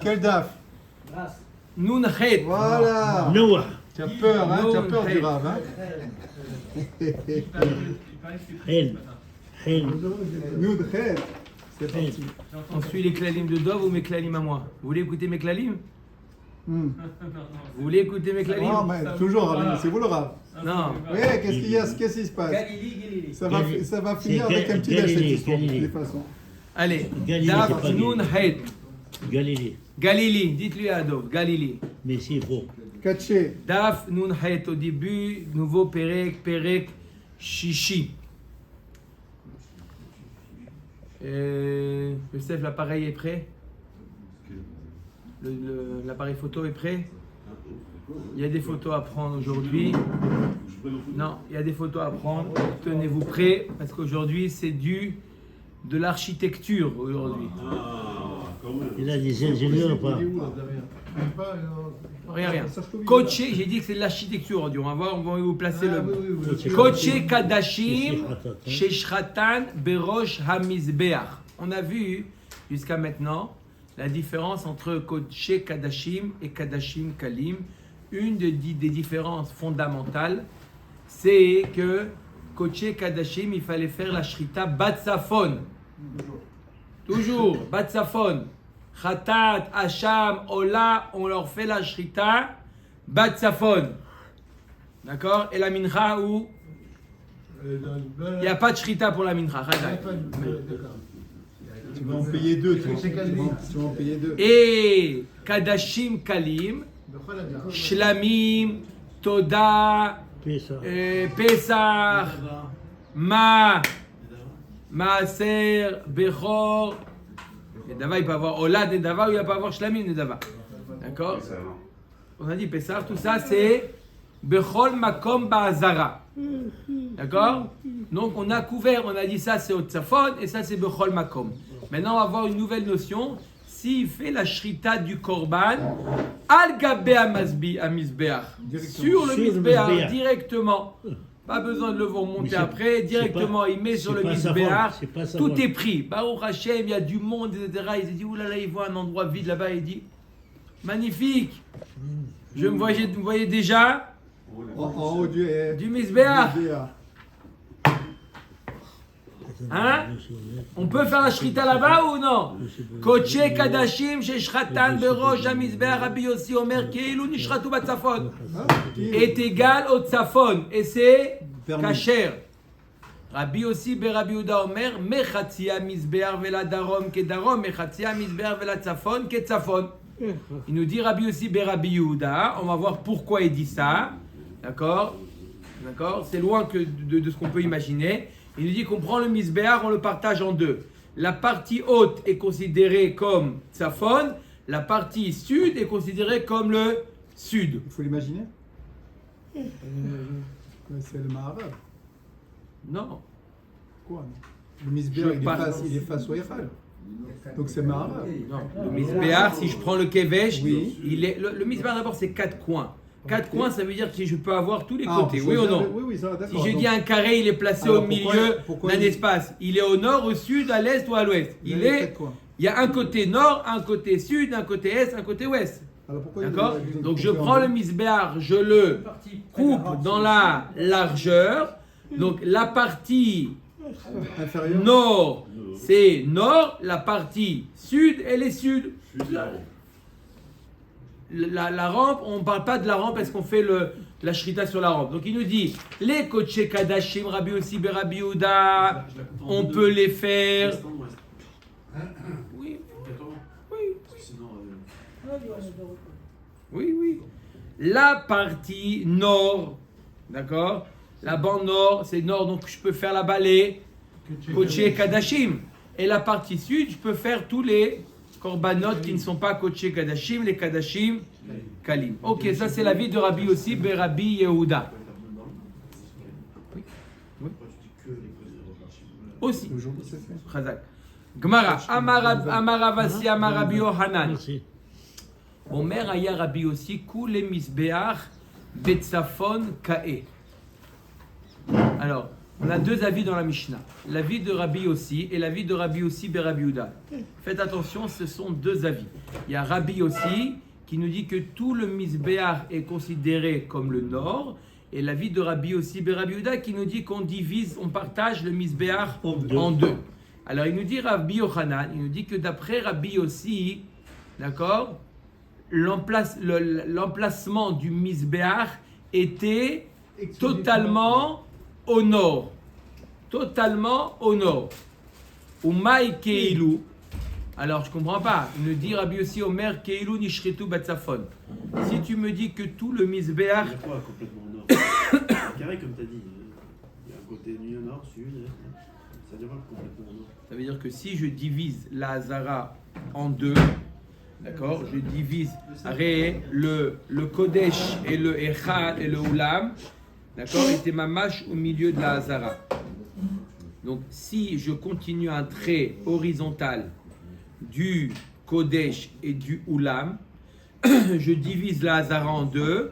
Quel daf? Nun Het. Voilà. Noah. Tu as peur, hein? Tu as peur du rave, hein? Hen. Hen. Nous, Khed. C'est parti. On suit les klalim de Dov ou mes klalim à moi? Vous voulez écouter mes klalim? Hmm. Vous voulez écouter mes klalim? Non, mais toujours, Rabbi, c'est vous le rave. Non. Oui, qu'est-ce qu'il y a? Qu'est-ce qui se passe? Ça va finir avec un petit lâche cette histoire, de toute façon. Allez. Galilée, Daf c'est pas Nun Het. Galilée. Galili. Dites-lui à Dov. Galili. Mais c'est faux. Katché. Daf Nun Het. Au début, nouveau Perek. Perek Shishi. Youssef, l'appareil est prêt? L'appareil photo est prêt? Il y a des photos à prendre aujourd'hui. Non, il y a des photos à prendre. Tenez-vous prêts parce qu'aujourd'hui c'est de l'architecture aujourd'hui. Il a des ingénieurs ou pas? Rien. Koché, j'ai dit que c'est de l'architecture aujourd'hui. On va voir, on va vous placer le. Koché Kadashim Sheshratan Berosh Hamizbeach. On a vu jusqu'à maintenant la différence entre Koché Kadashim et Kadashim Kalim. Une des différences fondamentales, c'est que Koché Kadashim, il fallait faire la Shrita Batsafon. Toujours, Batsafon. Khatat, Hacham, Ola, on leur fait la Shrita Batsafon. D'accord? Et la Mincha où? Il n'y a pas de Shrita pour la Mincha. Tu vas en payer deux, toi. Tu vas en payer deux. Et Kadashim Kalim, Shlamim, Toda, Pesach, Maaser, Bechor. Nedava, il peut avoir Ola, Nedava, ou il ne va pas avoir Shlamim, Nedava. D'accord? On a dit Pesach, tout ça c'est Bechol Makom Ba'azara. D'accord? Donc on a couvert, on a dit ça c'est Otsafon et ça c'est Bechol Makom. Maintenant on va voir une nouvelle notion. S'il fait la shrita du korban, al gabe amizbeach, sur le mizbeach directement, pas besoin de le remonter après, directement il met sur le mizbeach, tout est pris. Baruch Hashem, il y a du monde, etc. Il se dit, oulala, il voit un endroit vide là-bas, il dit, magnifique, je me voyais déjà En haut du mizbeach. Hein? On peut faire la shrita là-bas ou non? Koché Kadashim Sheshratan Berosh Hamizbeach Rabbi Yossi Omer Keilu Nishratu Batsafon est égal au Tsafon et c'est Kacher. Rabbi Yossi Berabbi Yehuda Omer Mechatzi Hamizbeach Vela Darom Kedarom Mechatzi Hamizbeach Vela Tsafon Ketzafon. Il nous dit Rabbi Yossi Berabbi Yehuda. On va voir pourquoi il dit ça. D'accord? C'est loin de ce qu'on peut imaginer. Il nous dit qu'on prend le misbéar, on le partage en deux. La partie haute est considérée comme Tsafon, la partie sud est considérée comme le sud. Il faut l'imaginer. C'est le Maharav. Non. Quoi? Le misbéar, il est face au Eichal. Donc c'est Maharav. Non. Le misbéar, si je prends le kevesh, oui. Le misbéar d'abord c'est 4 coins. 4 coins, ça veut dire que je peux avoir tous les côtés, oui ou non? Oui, ça va, d'accord. Si je dis un carré, il est placé au milieu d'un espace. Il est au nord, au sud, à l'est ou à l'ouest. Il y a un côté nord, un côté sud, un côté est, un côté ouest. D'accord? Donc je prends le misbéar, je le coupe dans la largeur. Donc la partie nord, c'est nord. La partie sud, elle est sud. La rampe, on ne parle pas de la rampe parce qu'on fait la shrita sur la rampe. Donc il nous dit, les koché kadashim, Rabbi Yossi Berabbi Yehuda, on peut les faire. Oui. La partie nord, d'accord? La bande nord, c'est nord, donc je peux faire la balai, koché kadashim. Et la partie sud, je peux faire tous les korbanot qui ne sont pas Koché Kadashim, les Kadashim Kalim. Ok, ça c'est l'avis de Rabbi Yossi Berabbi Yehuda. Oui. Aussi. Chazak. Gemara. Amaravasi Amarabi Yohanan. Omer Aya Rabbi Yossi Kule Misbeach Betzafon Kae. Alors, On a deux avis dans la Mishnah. L'avis de Rabbi Yossi et l'avis de Rabbi Yossi ben Rabbi Yehuda. Faites attention, ce sont deux avis. Il y a Rabbi Yossi qui nous dit que tout le Misbéach est considéré comme le nord, et l'avis de Rabbi Yossi ben Rabbi Yehuda qui nous dit qu'on divise, on partage le Misbéach en deux. Alors il nous dit Rabbi Yochanan, il nous dit que d'après Rabbi Yossi, d'accord, l'emplacement du Misbéach était totalement au nord. Totalement au nord. Umay Keilu. Alors je ne comprends pas. Il nous dit Rabbi Yossi Omer Keilu Nishretu Batsafon. Si tu me dis que tout le Misbéach. Il y a quoi complètement au nord? Carré comme tu as dit. Il y a un côté nu nord, sud. Ça déroule complètement au nord. Ça veut dire que si je divise la Hazara en deux, d'accord, je divise le Kodesh et le Echad et le Ulam, d'accord, était mamash au milieu de la Hazara. Donc si je continue un trait horizontal du Kodesh et du Ulam, je divise la Hazara en deux,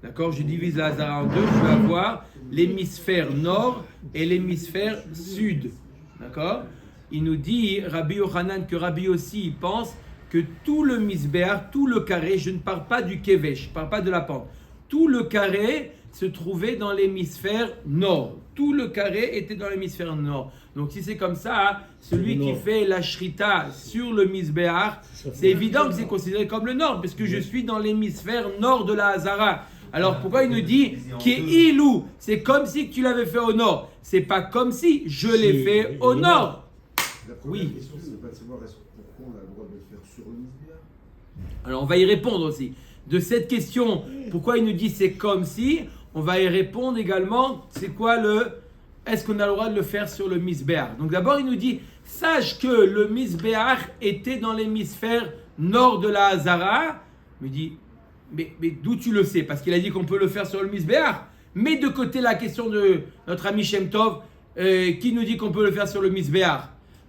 d'accord, je divise la Hazara en deux, je vais avoir l'hémisphère nord et l'hémisphère sud, d'accord. Il nous dit, Rabbi Yochanan, que Rabbi aussi il pense que tout le misbéach, tout le carré, je ne parle pas du kevesh, je ne parle pas de la pente, tout le carré se trouvait dans l'hémisphère nord. Tout le carré était dans l'hémisphère nord. Donc si c'est comme ça, celui qui fait la shrita sur le misbéach, c'est évident que c'est considéré comme le nord, parce que je suis dans l'hémisphère nord de la Hazara. Alors pourquoi il nous dit Keilou? C'est comme si tu l'avais fait au nord. C'est pas comme si je l'ai fait au nord. La première question, c'est pas de savoir pourquoi on a le droit de le faire sur le misbéach. Alors on va y répondre aussi. De cette question, pourquoi il nous dit c'est comme si, on va y répondre également, c'est quoi est-ce qu'on a le droit de le faire sur le misbéach? Donc d'abord il nous dit, sache que le misbéach était dans l'hémisphère nord de la Hazara. Il me dit, mais d'où tu le sais? Parce qu'il a dit qu'on peut le faire sur le misbéach. Mets de côté la question de notre ami Shem Tov, qui nous dit qu'on peut le faire sur le misbéach.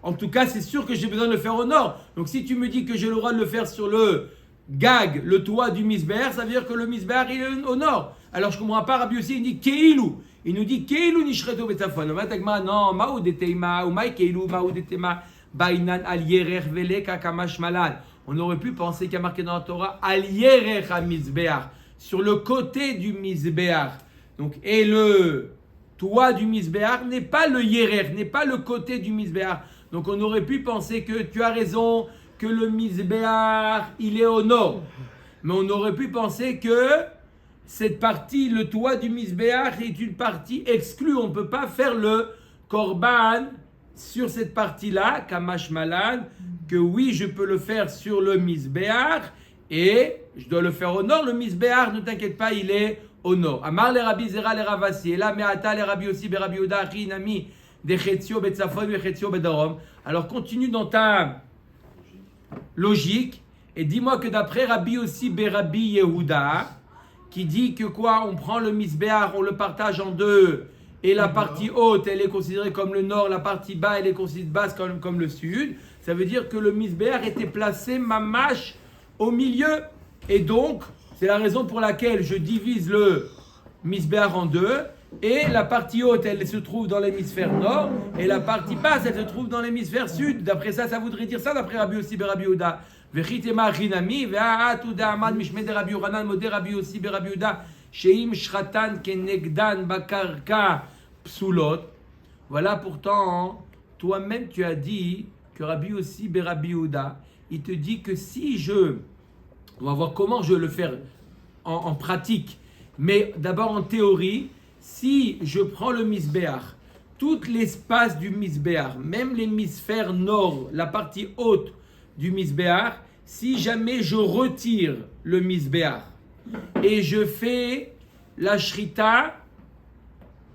En tout cas, c'est sûr que j'ai besoin de le faire au nord. Donc si tu me dis que j'ai le droit de le faire sur le gag, le toit du misbéach, ça veut dire que le misbéach il est au nord. Alors je ne comprends pas, Rabbi Yossi, il dit Keilou. Il nous dit Keilou nishreto betzafon. Non, maoudetema, ou maï Keilou, maoudetema, bainan al yerer veleka kamash malad. On aurait pu penser qu'il y a marqué dans la Torah al yerer ha misbéach, sur le côté du misbéach. Donc, et le toit du misbéach n'est pas le yerer, n'est pas le côté du misbéach. Donc on aurait pu penser que tu as raison, que le misbéach, il est au nord. Mais on aurait pu penser que cette partie, le toit du misbéach, est une partie exclue. On ne peut pas faire le korban sur cette partie-là, kamash malad, que oui, je peux le faire sur le misbéach, et je dois le faire au nord. Le misbéach, ne t'inquiète pas, il est au nord. Amar le Rabbi Zera le Ravasi, et là, me'ata le Rabbi Yossi be Rabbi Yehuda, achi nami, de Chetzio betzafon ve Chetzio bedarom. Alors continue dans ta logique et dis-moi que d'après Rabbi Yossi be Rabbi Yehuda, qui dit que quoi, on prend le misbéach, on le partage en deux, et la partie haute, elle est considérée comme le nord, la partie bas, elle est considérée basse comme le sud. Ça veut dire que le misbéach était placé mamash au milieu, et donc c'est la raison pour laquelle je divise le misbéach en deux. Et la partie haute, elle se trouve dans l'hémisphère nord, et la partie basse, elle se trouve dans l'hémisphère sud. D'après ça, ça voudrait dire ça, d'après Rabbi Yossi be Rabbi Yehuda. Vechitema rinami, ve'atu da'amad mishmei de Rabbi Yochanan, modé Rabbi Yossi be Rabbi Yehuda, sheim shratan kenegdan bakarka psulot. Voilà pourtant, toi-même tu as dit que Rabbi Yossi be Rabbi Yehuda, il te dit que si on va voir comment je vais le faire en pratique, mais d'abord en théorie. Si je prends le misbéach, tout l'espace du misbéach, même l'hémisphère nord, la partie haute du misbéach, si jamais je retire le misbéach et je fais la shrita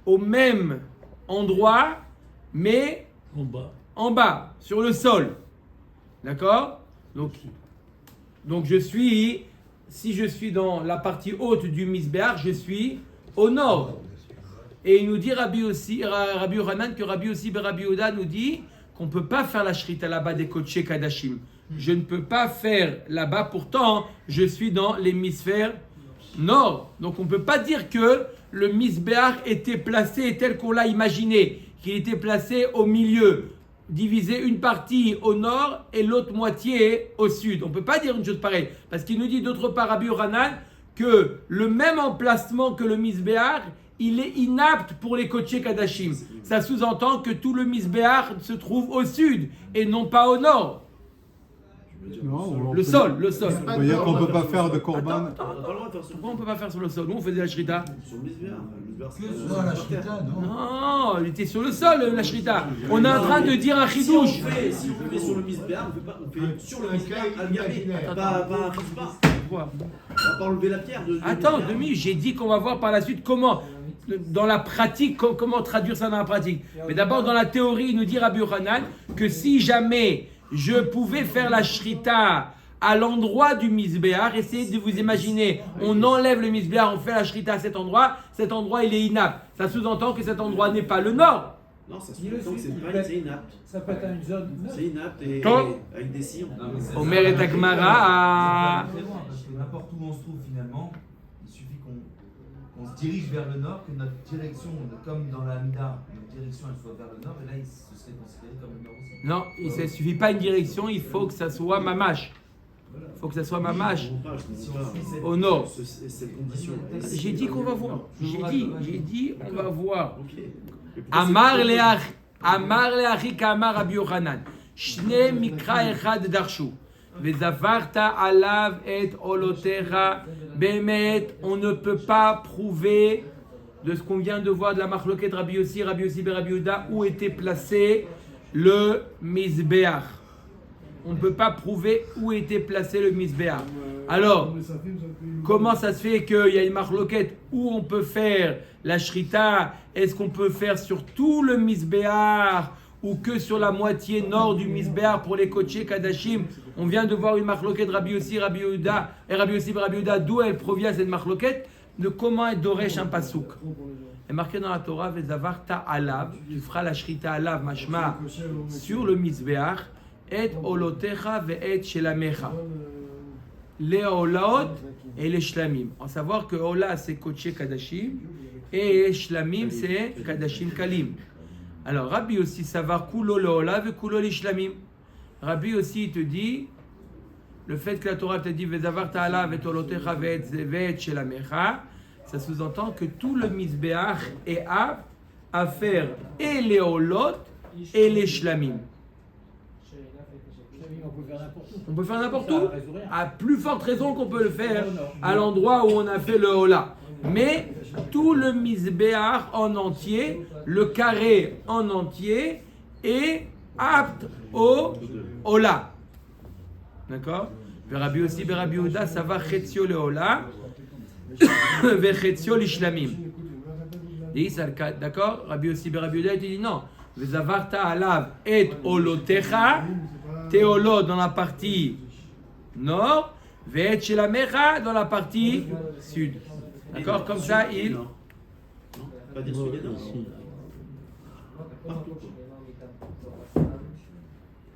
au même endroit, mais en bas, sur le sol, d'accord? Donc si je suis dans la partie haute du misbéach, je suis au nord. Et il nous dit Rabbi Yochanan que Rabbi Yossi be Rabbi Yehuda nous dit qu'on ne peut pas faire la shrita là-bas des Kodesh Kadashim. Je ne peux pas faire là-bas, pourtant je suis dans l'hémisphère nord. Donc on ne peut pas dire que le misbéach était placé tel qu'on l'a imaginé, qu'il était placé au milieu, divisé une partie au nord et l'autre moitié au sud. On ne peut pas dire une chose pareille, parce qu'il nous dit d'autre part Rabbi Yochanan que le même emplacement que le misbéach, il est inapte pour les Kodesh Kadashim. Ça sous-entend que tout le misbéach se trouve au sud et non pas au nord. Non, Le sol. Ça veut dire qu'on ne peut pas faire de korban. Pourquoi on ne peut pas faire sur le sol? Nous, on faisait la shrita. Sur le misbéach. La shrita, non? Non, il était sur le sol, la shrita. On est en train de dire un chidouche. Si on fait sur le misbéach, on fait sur le misbéach al gabi, pas un chizba. On va pas enlever la pierre de. Attends, 2 minutes, j'ai dit qu'on va voir par la suite comment, dans la pratique, comment traduire ça dans la pratique. Mais d'abord, dans la théorie, il nous dit Rabbi Yochanan que si jamais je pouvais faire la shrita à l'endroit du misbéach, essayez de vous imaginer, on enlève le misbéach, on fait la shrita à cet endroit il est inapte. Ça sous-entend que cet endroit n'est pas le nord. Non, ça se sous-entend que c'est inapte. Ça peut être une zone. C'est inapte et Quand avec des sillons. Omer et Agmara. Parce que n'importe où on se trouve finalement, il suffit qu'on se dirige vers le nord, que notre direction, comme dans la Mida, notre direction elle soit vers le nord, et là ce serait considéré comme le nord aussi. Non, il ne suffit pas une direction, il faut que ça soit mamash. Il faut que ça soit mamash au nord. Cette condition. J'ai dit qu'on va voir. J'ai dit on va voir. Amar le'achi k'amar Rabbi Yochanan. Shne mikra echad darshu. Vezavarta alav et olotecha. Bemet, on ne peut pas prouver de ce qu'on vient de voir de la machloket Rabbi Yossi ben Rabbi Yehuda où était placé le misbéach. On ne peut pas prouver où était placé le misbéach. Alors, comment ça se fait qu'il y a une machloket où on peut faire la shrita? Est-ce qu'on peut faire sur tout le misbéach ou que sur la moitié nord du misbéach pour les Kodesh Kadashim? On vient de voir une machloket Rabbi Yossi, Rabbi Yehuda et Rabbi Yossi ben Rabbi Yehuda, d'où elle provient cette machloket, de comment est doresh un pasouk. est marqué dans la Torah, Vezavarta alav, tu feras la shrita alav, mashma, sur le misbéach, et olotecha ve'et shelamecha. Les olaot et les shlamim. En savoir que ola c'est kodesh kadashim et shlamim c'est kadashim kalim. Alors Rabbi aussi savoir kulo le ola ve kulo les shlamim. Rabbi aussi te dit le fait que la Torah te dit Vezavarta alav et olotecha ve'et shelamecha, ça sous-entend que tout le misbéach est apte à faire et les olot et les shlamim. On peut faire n'importe où. À plus forte raison qu'on peut le faire à l'endroit où on a fait le hola. Mais tout le misbéach en entier, le carré en entier, est apte au hola. D'accord? Rabbi aussi, Rabbi Yehuda, ça va chetzio le hola, vechetzio l'ishlamim. D'accord? Rabbi aussi, Rabbi Yehuda, il dit non. Vezavarta alav et olotecha. Théolo dans la partie nord, Ve'et Shelamecha dans la partie sud. D'accord? Comme ça, il. Non. Pas dire sud et nord.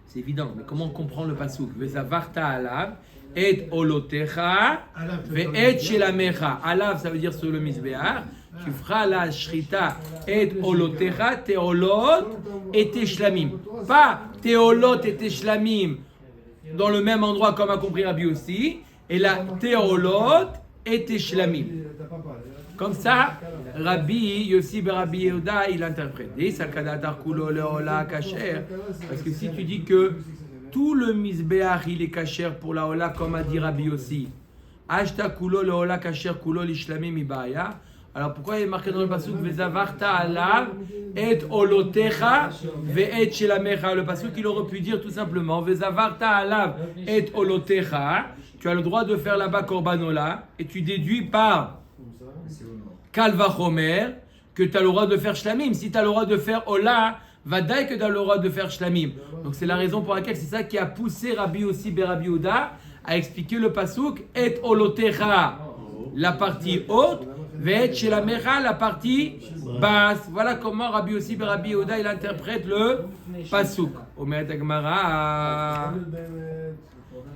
C'est évident, mais comment on comprend le pasouk? Vezavarta alav, et olotecha, ve'et shelamecha. Alav, ça veut dire sur le misbéach. Tu feras la shrita, et olotecha, teolot, et teshlamim. Pas teolot et teshlamim dans le même endroit comme a compris Rabbi aussi, et la teolot et teshlamim. Comme ça, Rabbi Yossi ben Rabbi Yehuda, il interprète. Parce que si tu dis que tout le misbéach il est kasher pour la ola, comme a dit Rabbi Yossi, ashta kulo le ola kasher kulo l'ishlamim ibaya. Alors pourquoi il est marqué dans le pasuk Vezavarta alav et olotecha ve'et shelamecha? Le pasuk il aurait pu dire tout simplement Vezavarta alav et olotecha. Tu as le droit de faire là-bas korbanola et tu déduis par Kal vachomer que tu as le droit de faire shlamim. Si tu as le droit de faire ola, vadaï que tu as le droit de faire shlamim. Donc c'est la raison pour laquelle c'est ça qui a poussé Rabbi aussi ben Rabbi Yehuda à expliquer le pasuk et olotecha, la partie haute, ve'et shelamecha, la partie basse. Voilà comment Rabbi aussi ben Rabbi Yehuda il interprète le pasuk. Omer Gemara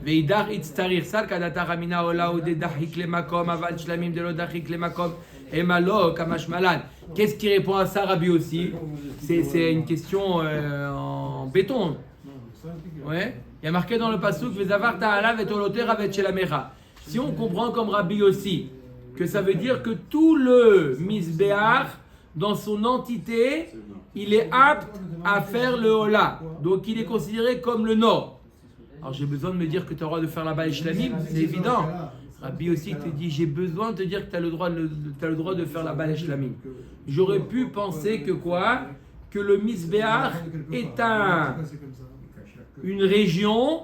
veidar itztarir sal kadata ramina ola ou de dachik lemakom aval shlamim de lo dachik lemakom. Et malo, kamash malan. Qu'est-ce qui répond à ça, Rabbi aussi? C'est une question en béton. Ouais. Il y a marqué dans le pasuk Vezavar ta'ala vetoloter avet shelamecha. Si on comprend comme Rabbi aussi que ça veut dire que tout le misbéach dans son entité, il est apte à faire le hola. Donc il est considéré comme le nord. Alors j'ai besoin de me dire que tu as le droit de faire là-bas les shlamim, c'est évident. Rabbi aussi te dit j'ai besoin de te dire que tu as le droit de faire là-bas les shlamim. J'aurais pu penser que quoi? Que le misbéach est une région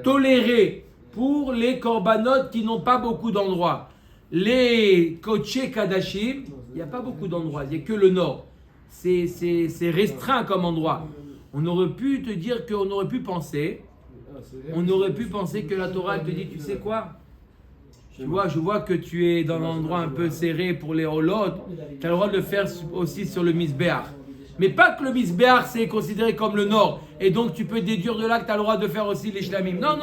tolérée pour les korbanot qui n'ont pas beaucoup d'endroits. Les Koché Kadashim, il n'y a pas beaucoup d'endroits, il n'y a que le nord. C'est restreint comme endroit. On aurait pu te dire qu'on aurait pu penser que la Torah te dit, tu sais quoi? Je vois que tu es dans un endroit un peu serré pour les holot, tu as le droit de le faire aussi sur le misbéach. Mais pas que le misbéach c'est considéré comme le nord, et donc tu peux déduire de là que tu as le droit de faire aussi les shlamim. Non.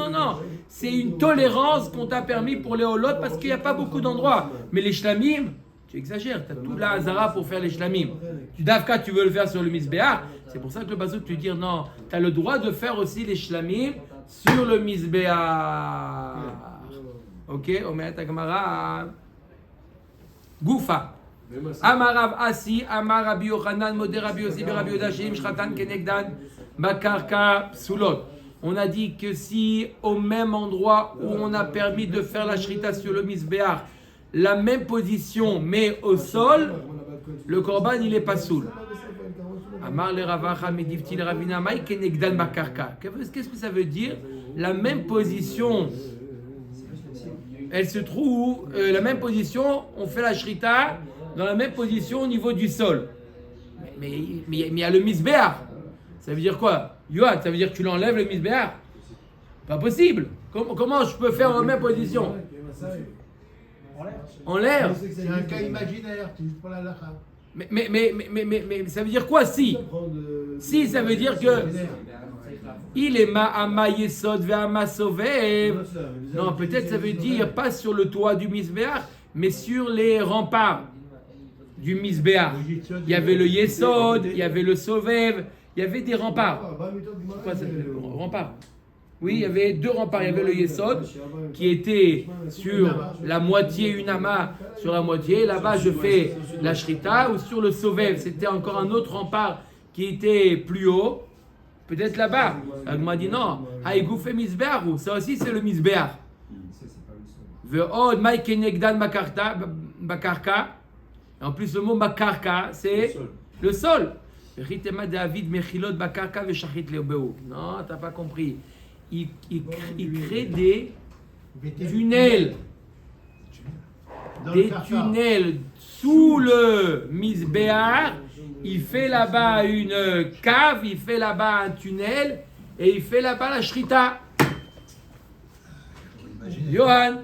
C'est une tolérance qu'on t'a permis pour les holot parce qu'il n'y a pas beaucoup d'endroits. Mais les shlamim, tu exagères, tu as tout la hazara pour faire les shlamim. Davka, tu veux le faire sur le misbéach, c'est pour ça que le bazouk te dit non, tu as le droit de faire aussi les shlamim sur le misbéach. Ok, Omet Agmara. Goufa. Amarav Asi, Amar Rabbi Yochanan, Modé Rabbi Yossi, Rabbi Yodashim, Shratan, Kenegdan, Makarka, Sulot. On a dit que si au même endroit où on a permis de faire la shrita sur le misbéach, la même position mais au sol, le korban il est pas soul. Amar le Ravacha Medivti le Ravina Mai Kenegdan Makarka. Qu'est-ce que ça veut dire? La même position. Elle se trouve, la même position, on fait la shrita dans la même position au niveau du sol. Mais il y a le misbéach. Ça veut dire quoi? Yoad, ça veut dire que tu l'enlèves le misbéach? Pas possible. Comment je peux faire en même position? En l'air. C'est un cas imaginaire, tu dis pas la lacha. Mais ça veut dire quoi si? Si, ça veut dire que il est ma'ama yesod ve'ama sovev. Non, peut-être ça veut dire pas sur le toit du misbéach, mais sur les remparts du misbéach. Il y avait le yesod, il y avait le sovev, il y avait des remparts. Quoi ça fait remparts? Oui, il y avait deux remparts. Il y avait le yesod qui était sur la moitié, une ama sur la moitié. Là-bas, je fais la shrita. Ou sur le sovev, c'était encore un autre rempart qui était plus haut. Peut-être là-bas. Elle m'a dit non. Haïgoufé misbéach, ça aussi c'est le misbéach. Ve'od ma'kenegdan bakarka. En plus, le mot bakarka, c'est le sol. Ritema David mechilot bakarka ve'shachit leobeu. Non, t'as pas compris. Il crée des tunnels. Des tunnels sous le misbéach. Il fait là-bas une cave, il fait là-bas un tunnel et il fait là-bas la shrita. Johan.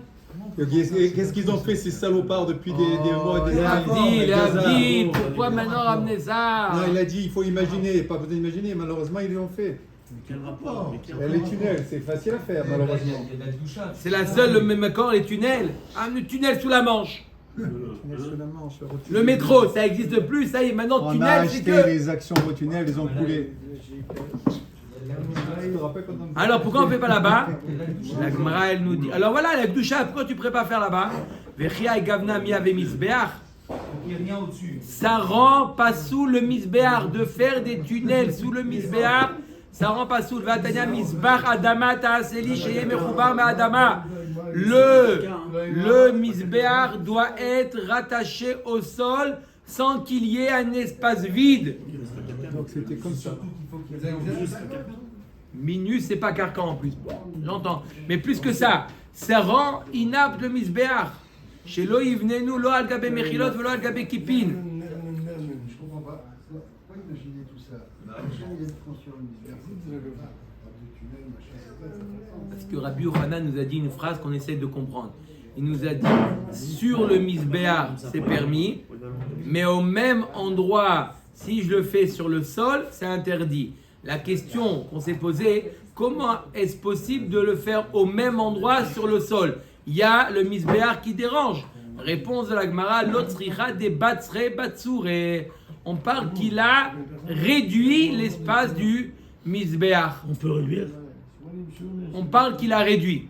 Qu'est-ce qu'ils ont fait ces salopards depuis des mois et des années? Il a dit, pourquoi maintenant ramener ça? Non, il a dit, il faut imaginer, pas besoin d'imaginer, malheureusement ils l'ont fait. Quel rapport? Les tunnels, c'est facile à faire, malheureusement. C'est la seule, le même accord, les tunnels. Le tunnel sous la Manche. Le métro, ça n'existe plus, ça y est, maintenant on tunnel, a c'est acheté que... les actions au tunnel, ils ont coulé. Alors pourquoi on ne fait pas là-bas? La Gemara, elle nous dit... Alors voilà, la Gdusha, pourquoi tu ne pourrais pas faire là-bas? Vechia et Gavna Mia ve Misbéach. Il n'y a rien au-dessus. Ça rend pas sous le Misbéach, de faire des tunnels sous le Misbéach. Ça rend pas sous le Vatania Misbach Adama Ta'aseli Sheye Mechoubar Ma'adama. Le misbéach doit être rattaché au sol sans qu'il y ait un espace vide. Donc c'était comme ça. Minus, c'est pas carcan en plus. J'entends. Mais plus que ça, ça rend inapte le misbéach. Chez lo yivnenu lo al gabe mechilot velo al gabe kipin. Je comprends pas. Pourquoi imaginer tout ça? Il est conscient du misbéach. Parce que Rabbi Yochanan nous a dit une phrase qu'on essaie de comprendre. Il nous a dit, sur le misbéach, c'est permis, mais au même endroit, si je le fais sur le sol, c'est interdit. La question qu'on s'est posée, comment est-ce possible de le faire au même endroit sur le sol? Il y a le misbéach qui dérange. Réponse de la Gemara, l'otzricha des batsre batsure. On parle qu'il a réduit l'espace du misbéach. On peut réduire. On parle qu'il a réduit.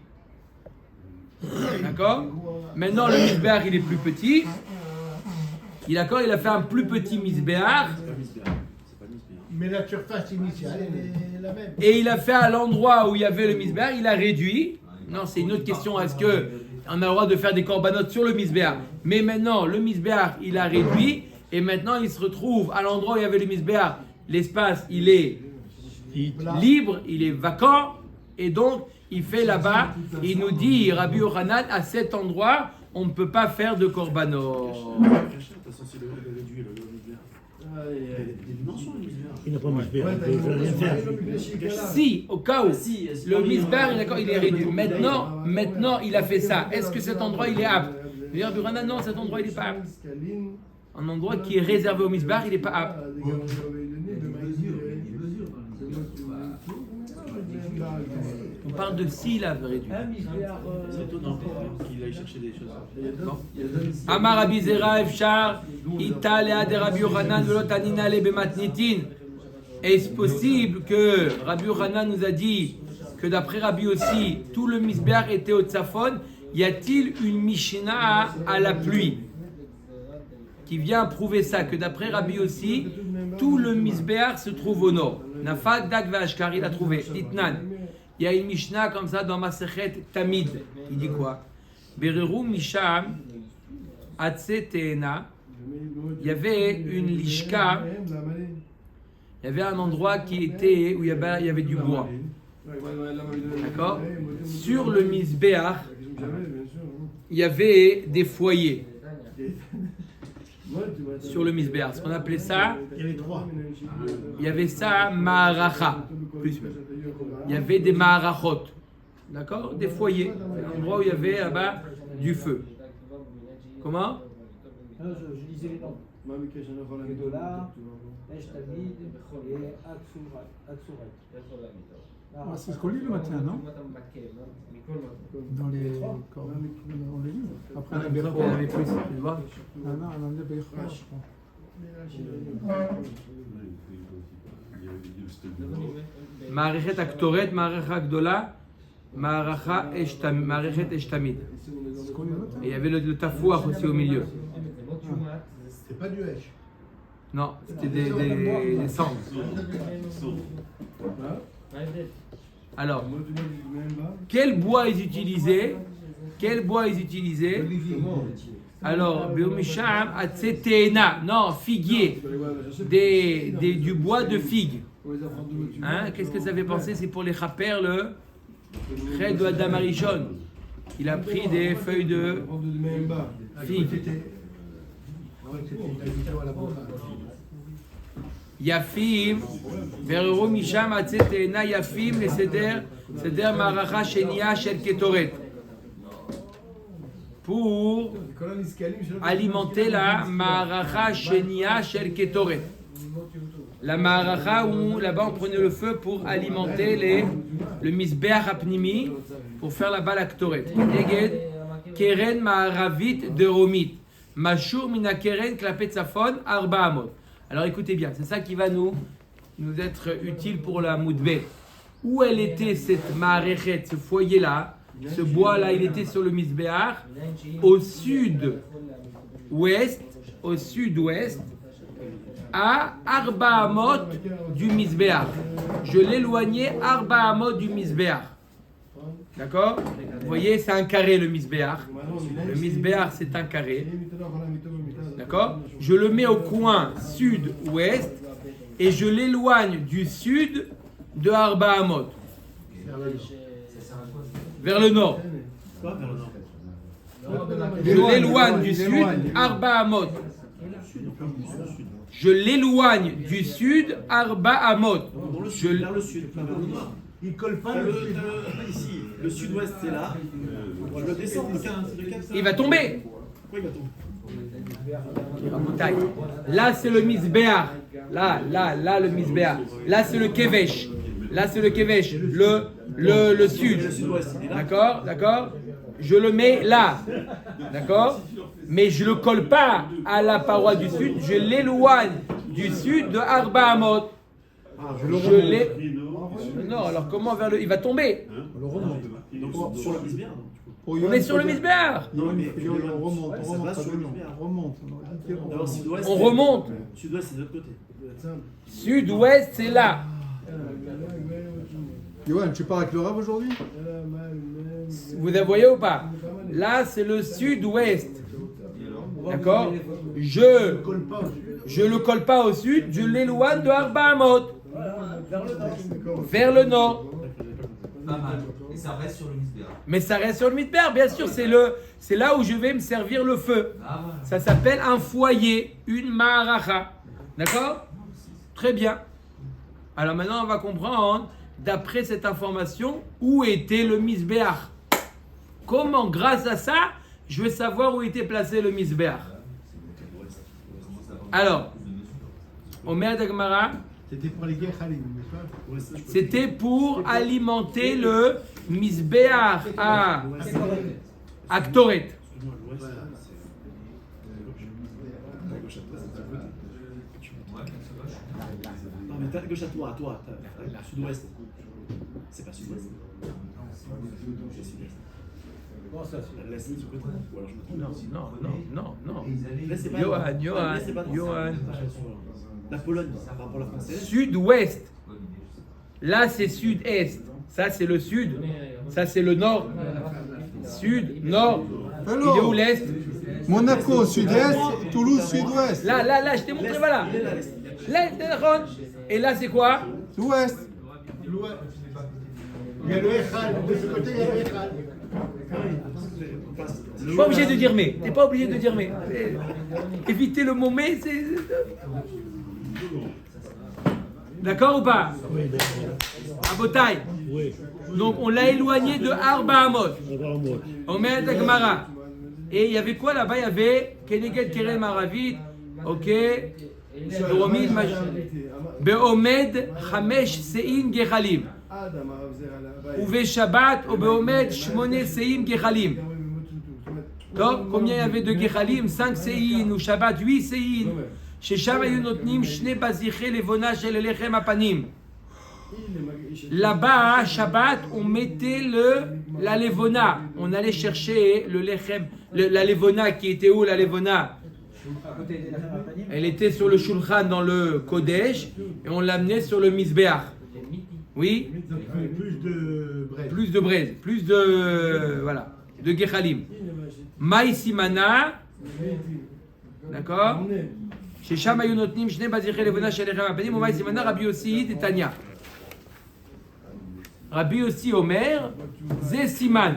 D'accord? Maintenant, le misbéach, il est plus petit. Il a fait un plus petit misbéach. Mais la surface initiale, elle est la même. Et il a fait à l'endroit où il y avait le misbéach, il a réduit. Non, c'est une autre question. Est-ce qu'on a le droit de faire des corbanotes sur le misbéach? Mais maintenant, le misbéach, il a réduit. Et maintenant, il se retrouve à l'endroit où il y avait le misbéach. L'espace, il est libre, il est vacant. Et donc, il fait là-bas. Il nous dit, Rabbi Yochanan, à cet endroit, on ne peut pas faire de korbanot. Il n'a pas misbéach, on peut rien faire. Si, au cas où, le misbéach, il est réduit. Maintenant, il a fait ça. Est-ce que cet endroit, il est apte? Rabbi Yochanan, non, cet endroit, il n'est pas apte. Un endroit qui est réservé au misbéach, il n'est pas apte. On parle de s'il a réduit. C'est étonnant qu'il aille chercher des choses. Amar Rabbi Zera Efshar Ita Lea de Rabbi Yochanan Velo Tanina Le Bematnitin. Est-ce possible que Rabbi Yochanan nous a dit que d'après Rabbi aussi, tout le misbéach était au tzafon? Y a-t-il une Mishnah à la pluie qui vient prouver ça, que d'après Rabbi aussi, tout le misbéach se trouve au nord? Nafak Dak Vashkar, il a trouvé. Itnan. Il y a une Mishnah comme ça dans Masechet Tamid. Il dit quoi? Bereru Misham Atsetena. Il y avait une lishka. Il y avait un endroit où il y avait du bois. D'accord? Sur le misbéach, il y avait des foyers. Sur le misbéach. Ce qu'on appelait ça, Il y avait 3. il y avait ça, ma'aracha. Il y avait des ma'arachot. D'accord? Des foyers. C'est l'endroit où il y avait là-bas du feu. Comment? Je lisais les noms. Gedola, Eshtamid et Atsuret. C'est ce qu'on lit le matin, non? Dans les corps. On les lit. Après, on avait plus. Tu vois? Non, on en avait je crois. Ma'arechet Aktoret, Ma'arecha Gdola, Ma'arecha Eshtamid. Et il y avait le tafouach aussi au milieu. C'est pas du Hesh. Non, c'était des cendres. Alors, quel bois ils utilisaient? Alors, Beomisham Atsetena, non, figuier, du bois de figue. Hein? Qu'est-ce que ça fait penser? C'est pour les chaper le Ched de Adam Arishon. Il a pris des feuilles de figue. Yafim, Verero Misham Atsetena Yafim, les Seder Maracha Shenia Shel Ketoret. Pour alimenter la Maracha Shenia Shel Ketoret. La Maracha où là-bas on prenait le feu pour alimenter le Misbeach Apnimi, pour faire là-bas la Ketoret. Neged, Keren Ma'aravit de Romit. Mashur Mina Keren Klapet Safon Arba Amot. Alors écoutez bien, c'est ça qui va nous être utile pour la Moudbet. Où elle était cette Ma'arechet, ce foyer-là, ce bois-là, il était sur le Misbéach, au sud-ouest, à Arba Amot du Misbéach. Je l'éloignais Arba Amot du Misbéach. D'accord? Vous voyez, c'est un carré le Misbéach. Le Misbéach, c'est un carré. D'accord? Je le mets au coin sud-ouest et je l'éloigne du sud de Arba Amot. Vers le nord. Je l'éloigne du sud, Arba Amot. Je l'éloigne du sud, Arba Amot. Vers le sud. Il colle pas ici. Le sud-ouest, c'est là. Je le descends. Il va tomber. Pourquoi il va tomber? Là, c'est le Misbéach. Là, le Misbéach. Là, c'est le Kevesh. Le sud. D'accord? Je le mets là. D'accord? Mais je ne le colle pas à la paroi du sud, je l'éloigne du sud de Arba Amot. Je l'ai. Non, alors comment vers le. Il va tomber. On le remonte. Donc, sur le misbéar. On est sur le misbéar. Non, mais on remonte, ça va sur le misbéar. on remonte. Alors, sud-ouest. On remonte. Sud-ouest, c'est de l'autre côté. Sud-ouest, c'est là. Yoann, tu pars avec le rab aujourd'hui? Vous la voyez ou pas? Là, c'est le sud-ouest. D'accord? Je le colle pas au sud, je l'éloigne de Arba Amot. Vers le nord. Pas mal. Et ça reste sur le misbéar. Mais ça reste sur le mitber, bien sûr, c'est là où je vais me servir le feu. Ah, voilà. Ça s'appelle un foyer, une ma'aracha. D'accord? Très bien. Alors maintenant, on va comprendre, d'après cette information, où était le misbéar. Comment, grâce à ça, je vais savoir où était placé le misbéar. Alors, Omer Dagmara, C'était pour les Gechalim, n'est-ce pas? c'était pour alimenter le misbéar à Ktoret. Non, mais t'as gauche à toi, sud-ouest. C'est pas sud-ouest. C'est sud-est. Bon, ça, c'est. L'est, c'est sur le côté. Ou alors je me trompe. Non. Et ils allaient- L'est, c'est pas. Johan, L'est, c'est pas dans- Johan. La Pologne, par rapport à la française. Sud-ouest. Là, c'est sud-est. Ça, c'est le sud. Ça, c'est le nord. Sud, nord. Il est où l'est? Monaco, sud-est, Toulouse, sud-ouest. Là, je t'ai montré, voilà. L'est, d'accord. Et là, c'est quoi? L'ouest. Il y a le Echal, de ce côté, il y a le Echal. T'es pas obligé de dire mais. T'es pas obligé de dire mais. Éviter le mot mais, c'est. D'accord ou pas? Oui, d'accord. À Botaï. Oui, Donc, on l'a éloigné de Arba Amot. on va en mode. Omer Dagmara. Et il y avait quoi là-bas? Il y avait Keneged Kerem Aravit. Ok. Doromid Maj. Beomed Chamesh Sein Gechalim. Uve Shabbat ou Beomed Shmone Sein Gechalim. Donc, combien il y avait de Gechalim? 5 Sein ou Shabbat 8 Sein. ששם היו נותנים שני בזיחי לבונה של לחם הפנים. Là-bas, Shabbat, on mettait la levona. On allait chercher le lechem, la levona qui était où la levona? Elle était sur le shulchan dans le Kodesh et on l'amenait sur le misbéach. Oui? Plus de braise, plus de voilà, de gechalim. Maï simana, d'accord? ששם היו נותנים שני בזיחי לבונה של לחם הפנים ומאי סימנה רבי יוסי דתניא. רבי יוסי אומר, זה סימן.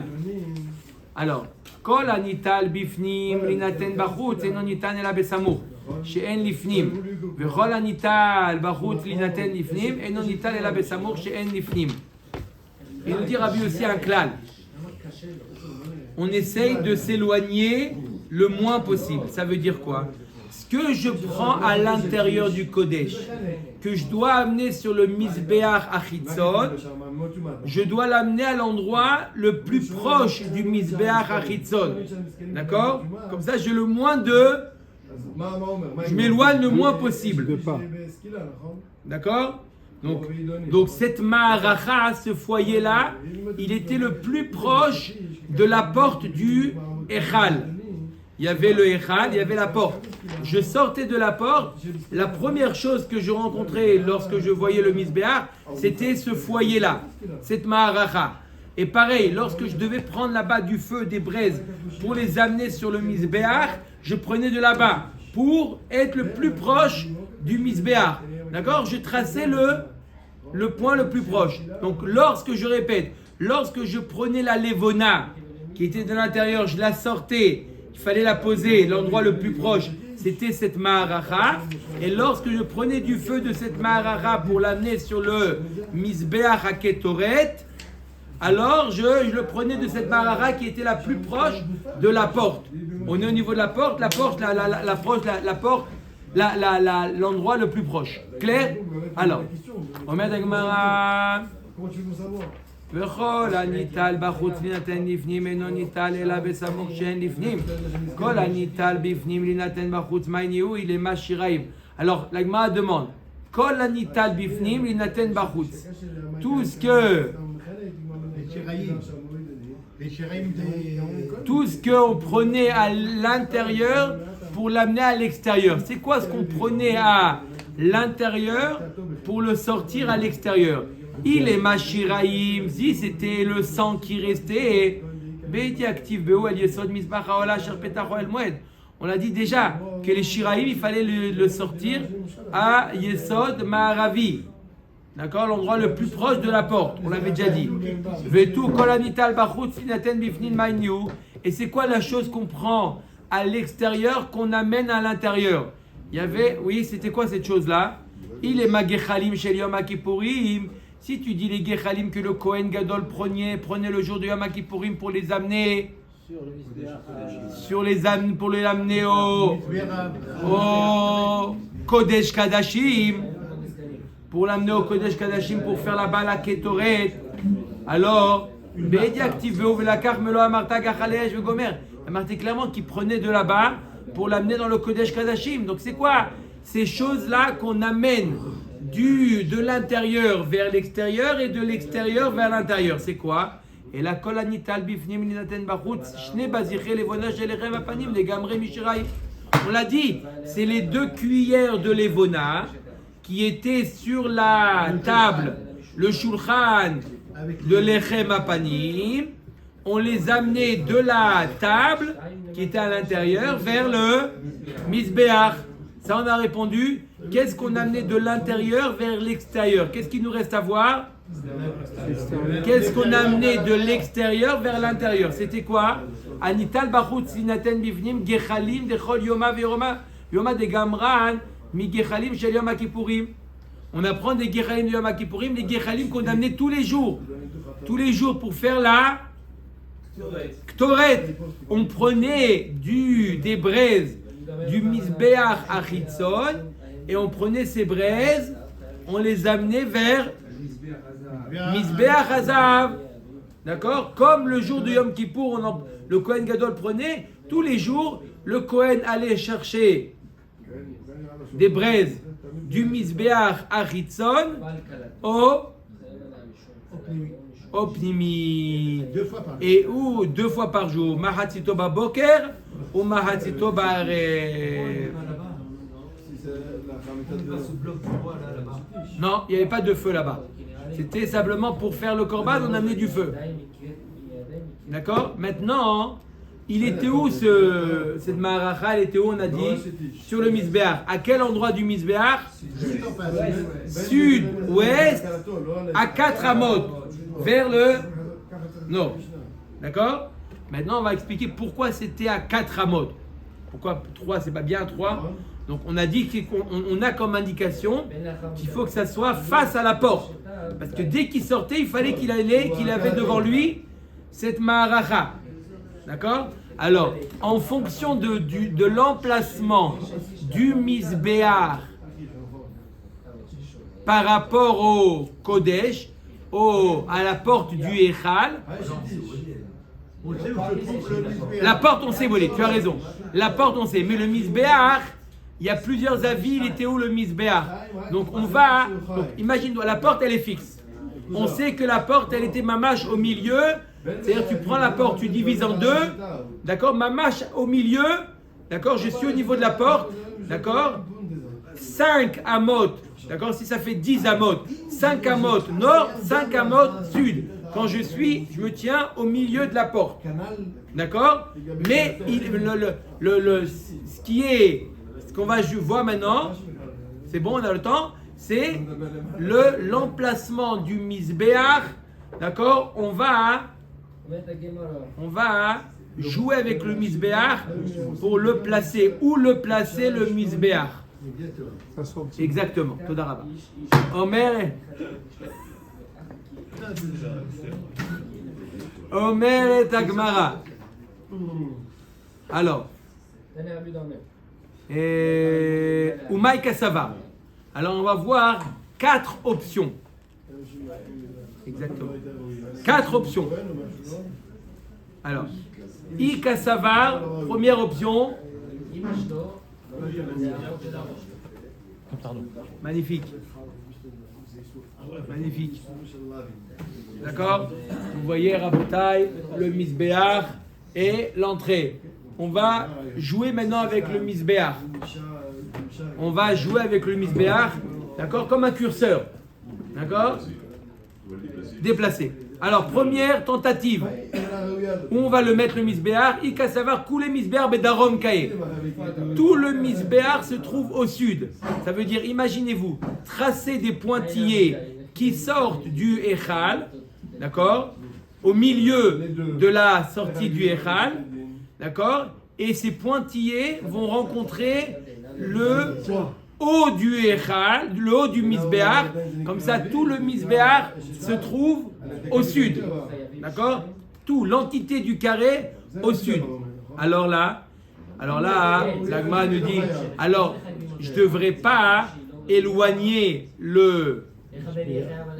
Alors, כל הניטל בפנים להינתן בחוץ אינו ניתן אלא בסמוך, שאין לפנים. וכל הניטל בחוץ להינתן לפנים אינו ניתן אלא בסמוך, שאין לפנים. Il nous dit Rabbi aussi un klal. On essaye de s'éloigner le moins possible. Ça veut dire quoi? Ce que je prends à l'intérieur du Kodesh, que je dois amener sur le Mizbeach Achitzon, je dois l'amener à l'endroit le plus proche du Mizbeach Achitzon. D'accord? Comme ça, j'ai le moins de... Je m'éloigne le moins possible. D'accord? Donc cette Ma'aracha, ce foyer-là, il était le plus proche de la porte du Echal. Il y avait le Echal, il y avait la porte. Je sortais de la porte, la première chose que je rencontrais lorsque je voyais le Mizbeach, c'était ce foyer-là, cette Ma'aracha. Et pareil, lorsque je devais prendre là-bas du feu, des braises, pour les amener sur le Mizbeach, je prenais de là-bas, pour être le plus proche du Mizbeach. D'accord? Je traçais le point le plus proche. Donc lorsque je répète, lorsque je prenais la levona, qui était de l'intérieur, je la sortais, il fallait la poser, l'endroit le plus proche, c'était cette Ma'aracha. Et lorsque je prenais du feu de cette Ma'aracha pour l'amener sur le Mizbeach HaKetoret, alors je le prenais de cette Ma'aracha qui était la plus proche de la porte. On est au niveau de la porte, l'endroit le plus proche. Clair? Alors, on met Dagmara. Comment tu veux savoir? וכל הניטל בחוץ להינתן לפנים אינו ניטל אלא בסמוך שאין לפנים. כל הניטל בפנים להינתן בחוץ מעניין il est mashiraim. Alors la Gemara demande כל הניטל בפנים להינתן בחוץ. Tout ce qu'on prenait à l'intérieur pour l'amener à l'extérieur. C'est quoi ce qu'on prenait à l'intérieur pour le sortir à l'extérieur? Il est mashiraim, si c'était le sang qui restait. On a dit déjà que les shiraim, il fallait le sortir à Yesod Ma'aravi. D'accord, l'endroit le plus proche de la porte, on l'avait déjà dit. Et c'est quoi la chose qu'on prend à l'extérieur, qu'on amène à l'intérieur? Il y avait, oui, c'était quoi cette chose-là? Il est magechalim shel Yom HaKippurim. Si tu dis les gechalim que le Kohen Gadol prenait le jour de Yom HaKippurim pour les amener pour les amener au Kodesh Kadashim, pour l'amener au Kodesh Kadashim pour faire là-bas la Ketoret, alors il marqué clairement qu'il prenait de là-bas pour l'amener dans le Kodesh Kadashim. Donc c'est quoi ces choses-là qu'on amène de l'intérieur vers l'extérieur et de l'extérieur vers l'intérieur? C'est quoi? Et la kolanital bifnim linaten bachutz shne baziche levona shelechem apanim legamre mishiraim. On l'a dit, c'est les 2 cuillères de levona qui étaient sur la table, le shulchan de lechem apanim. On les amenait de la table qui était à l'intérieur vers le misbeach. Ça on a répondu. Qu'est-ce qu'on amenait de l'intérieur vers l'extérieur? Qu'est-ce qu'il nous reste à voir? Qu'est-ce qu'on a amené de l'extérieur vers l'intérieur? C'était quoi? Anital bachut sinaten bivnim gechalim dechol yoma ve'yoma yoma de gamran mi gechalim shel yom HaKippurim. On apprend des gechalim de yom HaKippurim, les gechalim qu'on amenait tous les jours pour faire la Ktoret. On prenait des braises du misbeach achitzon et on prenait ces braises, on les amenait vers Misbeach Hazav. D'accord? Comme le jour de Yom Kippour, le Kohen Gadol prenait, tous les jours, le Kohen allait chercher des braises du Misbeach Achitzon au Pnimi. Et ou 2 fois par jour. Mahatzito Baboker ou Mahatzito Barev. Non, il n'y avait pas de feu là-bas. C'était simplement pour faire le korban, on amenait du feu. D'accord? Maintenant, il était où cette maracha? Elle était où, on a dit? Sur le misbeach. À quel endroit du misbeach? Sud, ouest, à 4 amot, vers le nord. D'accord? Maintenant, on va expliquer pourquoi c'était à 4 amot. Pourquoi 3, c'est pas bien 3? Donc on a dit qu'on a comme indication qu'il faut que ça soit face à la porte. Parce que dès qu'il sortait, il fallait qu'il avait devant lui cette ma'aracha. D'accord? Alors, en fonction de l'emplacement du misbéar par rapport au Kodesh, à la porte du Echal, la porte on sait où elle est, tu as raison. La porte on sait, mais le misbéar, il y a plusieurs avis, il était où le misbéach? Donc imagine-toi, la porte elle est fixe. On sait que la porte elle était mamash au milieu, c'est-à-dire tu prends la porte, tu divises en 2, d'accord? Mamash au milieu, d'accord? Je suis au niveau de la porte, d'accord? 5 amot, d'accord? Si ça fait 10 amot, 5 amot nord, 5 amot sud. Quand je me tiens au milieu de la porte, d'accord? Mais ce qu'on va voir maintenant, c'est bon, on a le temps, c'est l'emplacement du misbéach, d'accord? On va jouer avec le misbéach pour le placer. Où le placer le misbéach? Exactement. Toda Rabba. Omer et Agmara. Alors. Umaï Kassava. Alors on va voir 4 options. Exactement. 4 options. Alors, Ikasavar, première option. Magnifique. Magnifique. D'accord? Vous voyez, Rabotai, le Misbéach et l'entrée. On va jouer maintenant avec le Misbéach. On va jouer avec le Misbéach, d'accord? Comme un curseur. D'accord? Déplacé. Alors, première tentative. Où on va le mettre le Misbéach? Ika savar couler Misbéach bedarom kae. Tout le Misbéach se trouve au sud. Ça veut dire, imaginez-vous, tracer des pointillés qui sortent du Echal, d'accord? Au milieu de la sortie du Echal, d'accord? Et ces pointillés vont rencontrer le haut du Echal, le haut du Misbéach. Comme ça, tout le Misbéach se trouve au sud. D'accord? Tout, l'entité du carré au sud. Alors là, l'Agma nous dit, alors, je ne devrais pas éloigner le...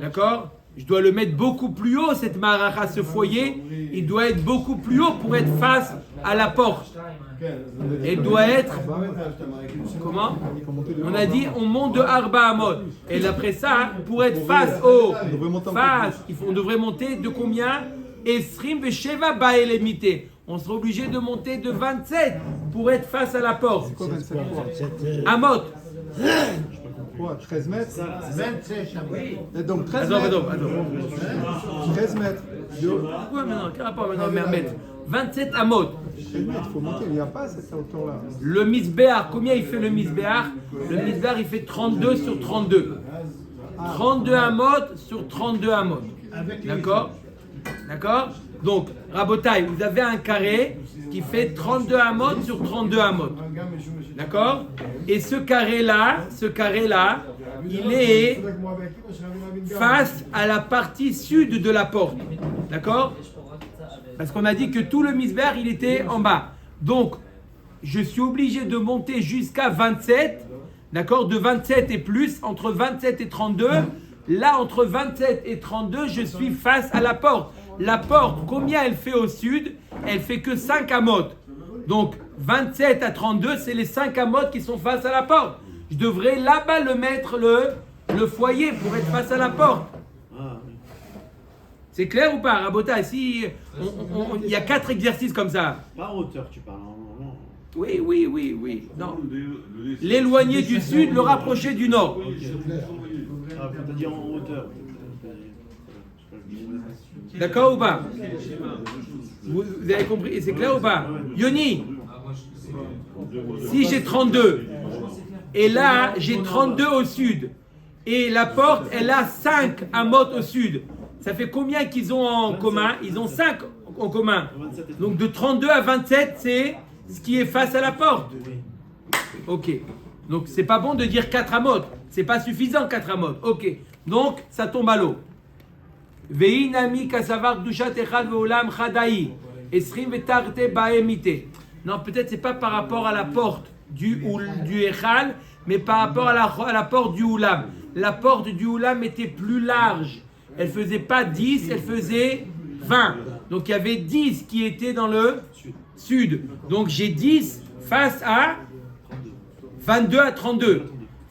D'accord? Je dois le mettre beaucoup plus haut, cette maracha, ce foyer. Il doit être beaucoup plus haut pour être face à la porte. Il doit être... Comment? On a dit, on monte de Arba Amot. Et d'après ça, pour être face au... on devrait monter de combien? Esrim Vesheva Baelemite. On sera obligé de monter de 27 pour être face à la porte. C'est quoi 27 Amot. Quoi, 13 mètres? 27 Et donc 13 mètres. 13 mètres. Pourquoi maintenant? Quel rapport maintenant, mètre? 27 amot. 13 mètres, il faut monter. Il n'y a pas cette hauteur-là. Le Misbéach, combien il fait le Misbéach? Le Misbéach, il fait 32 sur 32. 32 amot sur 32 amot. D'accord? D'accord? Donc, Rabotai, vous avez un carré qui fait 32 amot sur 32 amot. D'accord? Et ce carré-là, il est face à la partie sud de la porte. D'accord? Parce qu'on a dit que tout le misbéach, il était en bas. Donc, je suis obligé de monter jusqu'à 27. D'accord? De 27 et plus, entre 27 et 32. Là, entre 27 et 32, je suis face à la porte. La porte, combien elle fait au sud? Elle fait que 5 amot. Donc, 27 à 32, c'est les 5 amot qui sont face à la porte. Je devrais là-bas le mettre le foyer pour être face à la porte. C'est clair ou pas, Rabota? Ici, il y a 4 exercices comme ça. Pas en hauteur, tu parles. Oui. Non. L'éloigner du sud, le rapprocher du nord. T'as dit en hauteur. D'accord ou pas? Vous avez compris? C'est clair ou pas? Yoni, si j'ai 32, et là j'ai 32 au sud, et la porte elle a 5 amot au sud, ça fait combien qu'ils ont en commun? Ils ont 5 en commun. Donc de 32 à 27, c'est ce qui est face à la porte. Ok. Donc c'est pas bon de dire 4 amot. C'est pas suffisant 4 amot. Ok. Donc ça tombe à l'eau. Veinami kasavar dushat echad veolam chadai. Esrim vetarte baemite. Non, peut-être c'est pas par rapport à la porte du echal, mais par rapport à la porte du oulam. La porte du oulam était plus large. Elle faisait pas 10, elle faisait 20. Donc il y avait 10 qui étaient dans le sud. Donc j'ai 10 face à 22 à 32.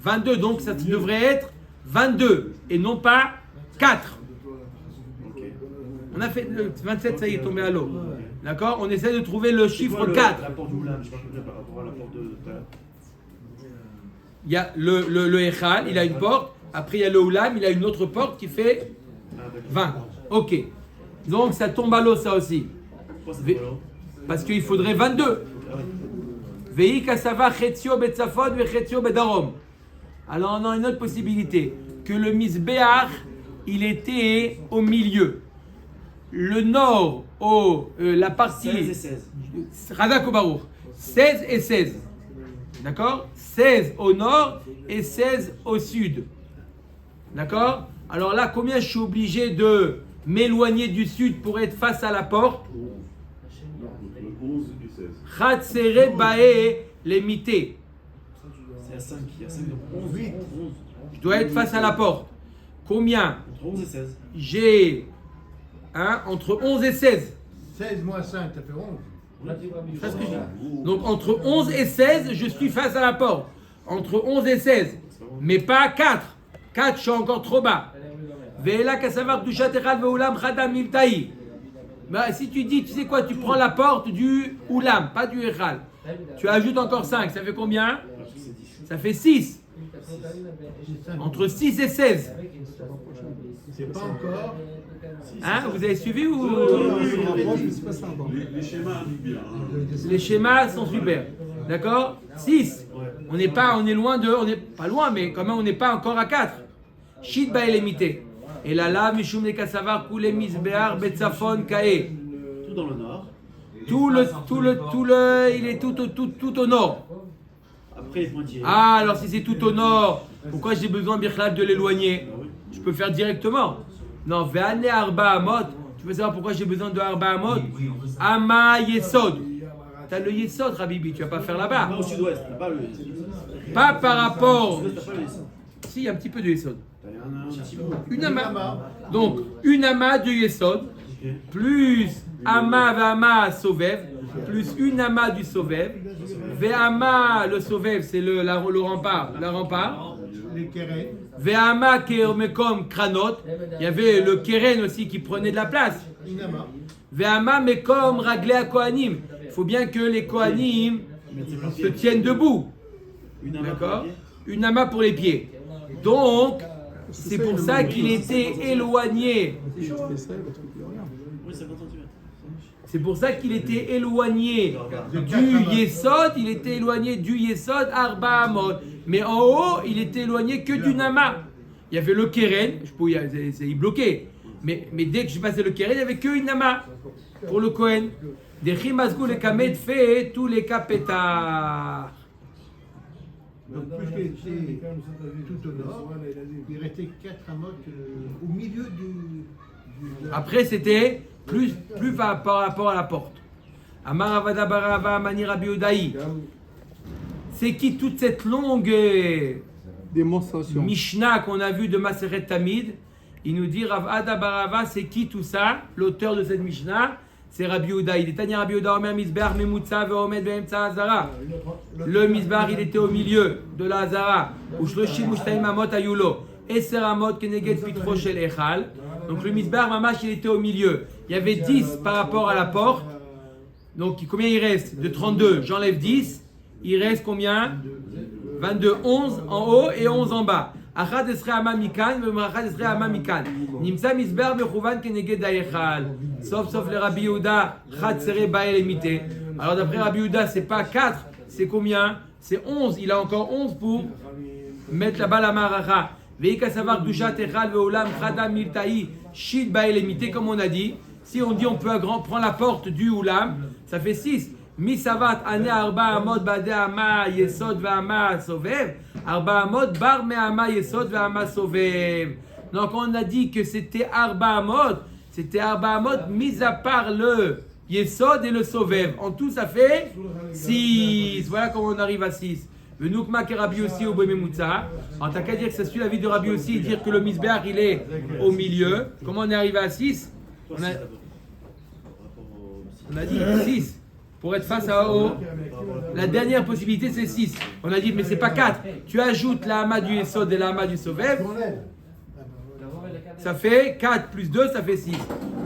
22, donc ça devrait être 22 et non pas 4. On a fait le 27, ça y est tombé à l'eau. D'accord? On essaie de trouver le chiffre 4. La porte du oulam, je sais pas par rapport à la porte de... Il y a le Echal, il a une porte. Après, il y a le Oulam, il a une autre porte qui fait 20. Ok. Donc, ça tombe à l'eau, ça aussi. Parce qu'il faudrait 22. Vei kasava chetzio betzafod ve chetzio bedarom. Alors, on a une autre possibilité. Que le misbéach, il était au milieu. Le nord, la partie... 16 et 16. Razak ou Baruch. 16 et 16. D'accord? 16 au nord et 16 au sud. D'accord? Alors là, combien je suis obligé de m'éloigner du sud pour être face à la porte? 11 et 16. Chatzere bae lemite. C'est à 5, il y a 5 donc 11. Je dois être face à la porte. combien Entre 11 et 16. j'ai entre 11 et 16. 16 moins 5, ça fait 11. C'est ce que je dis. Donc entre 11 et 16, je suis face à la porte. Entre 11 et 16, mais pas 4. 4, je suis encore trop bas. Si tu dis, tu sais quoi, tu prends la porte du Oulam, pas du Echal. Tu ajoutes encore 5, ça fait combien? Ça fait 6. Entre 6 et 16. C'est pas encore. Hein, vous avez suivi ou Les schémas arrivent bien. les schémas sont super. D'accord? 6. On est loin de. On n'est pas loin, mais quand même, on n'est pas encore à 4. Shit ba limité. Et là, Mishum le Kassavar, Koulé Misbehar, Betzafon, Kae. Tout dans le nord. Il est tout au nord. Après les pointillés. Ah, alors si c'est tout au nord, pourquoi j'ai besoin, Birchlal, de l'éloigner? Je peux faire directement. Non, Ve'ane Arba Amot. Tu veux savoir pourquoi j'ai besoin de Arba Amot? Ama Yesod. T'as le Yesod, Rabibi, tu vas pas faire là-bas. Pas au sud-ouest, t'as pas le. Pas par rapport. Au sud-ouest, t'as pas le Yesod. Si, il y a un petit peu de Yesod. T'as un petit peu. Une ama. Donc, une ama de Yesod, plus ama ve'ama Sovev, plus une ama du Sovev. Ve'ama, le Sovev, c'est le rempart, la rempart. Les kérés. Ve'ama kemekom kranot. Il y avait le keren aussi qui prenait de la place. Inama. Ve'ama mekom raglea kohanim. Il faut bien que les kohanim se tiennent debout. D'accord? Une ama pour les pieds. Donc, c'est pour ça qu'il était éloigné. Si tu fais ça, il va te couper rien. Oui, 50 cm. C'est pour ça qu'il était éloigné du Yesod, il était éloigné du Yesod Arba Amot. Mais en haut, il était éloigné que du Nama. Il y avait le Keren, il bloquait. Mais dès que je passais le Keren, il n'y avait qu'une Nama pour le Kohen. Des Chimazgou les Kamed fait tous les Kapetar. Donc, puisqu'il était tout au nord, il restait 4 amotes au milieu du Après, c'était plus par rapport à la porte. Amar Avada Barava Mani Rabbi Udaï. C'est qui toute cette longue Démonstration. Mishnah qu'on a vue de Maseret Tamid? Il nous dit Rav Ada Barava, c'est qui tout ça? L'auteur de cette Mishnah, c'est Rabbi Yehuda. Il est Tanya Rabbi Yehuda Omer Misbar Memutza Veomed Beemtza Hazara. Le Misbar, il était au milieu de la Hazara. Ushloshim Ushtaim Amot Ayulo. Eser Amot Keneged Pitro Shel Echal. Donc le Misbar, Mamash, il était au milieu. Il y avait 10 par rapport à la porte. Donc combien il reste? De 32, j'enlève 10. Il reste combien? 22, 11 en haut et 11 en bas. Achad esre ama mikan, achad esre ama mikan. Nimsa misber mechouvan keneged ha'echal. Sauf le Rabbi Yehuda, chad sere ba'el emite. Alors d'après Rabbi Yehuda, c'est pas 4, c'est combien? C'est 11. Il a encore 11 pour mettre là-bas la maracha. Veika savar dushat echal ve'olam chada milta'i shid ba'el emite, comme on a dit. Si on dit on peut prendre la porte du oulam, ça fait 6. Misavat ane arba amot bade ama yesod ve'ama sovev. Arba amot bar me'ama yesod ve'ama sovev. Donc on a dit que c'était arba amot. C'était arba amot mis à part le yesod et le sovev. En tout ça fait 6. Voilà comment on arrive à 6. Le noukma ke Rabbi aussi au Bememutza. Alors t'as qu'à dire que ça suit la vie de Rabbi aussi et dire que le misbeach il est au milieu. Comment on est arrivé à 6? On a dit 6. Pour être face à O, la dernière possibilité c'est 6. On a dit mais c'est pas 4. Tu ajoutes la hama du Yesod et la hama du Sovev. Ça fait 4 plus 2, ça fait 6.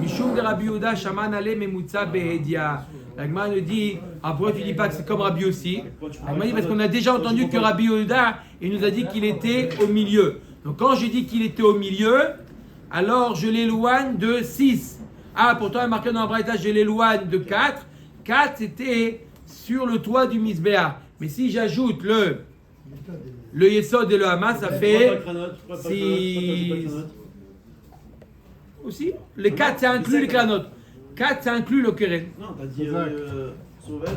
Mishum de Rabbi Yehuda, Shaman Ale Memutza Behedia. L'Agma nous dit, pourquoi tu dis pas que c'est comme Rabbi aussi? L'Agma dit parce qu'on a déjà entendu que Rabbi Yehuda, il nous a dit qu'il était au milieu. Donc quand je dis qu'il était au milieu, alors je l'éloigne de 6. Pourtant il est marqué dans la braïta, je l'éloigne de 4. 4 c'était sur le toit du Misbéa. Mais si j'ajoute le Yesod et le Hama, ça fait 6. Aussi, les 4 ça inclut les Kranot. 4 ça inclut le Keren. Non, t'as dit Sauvev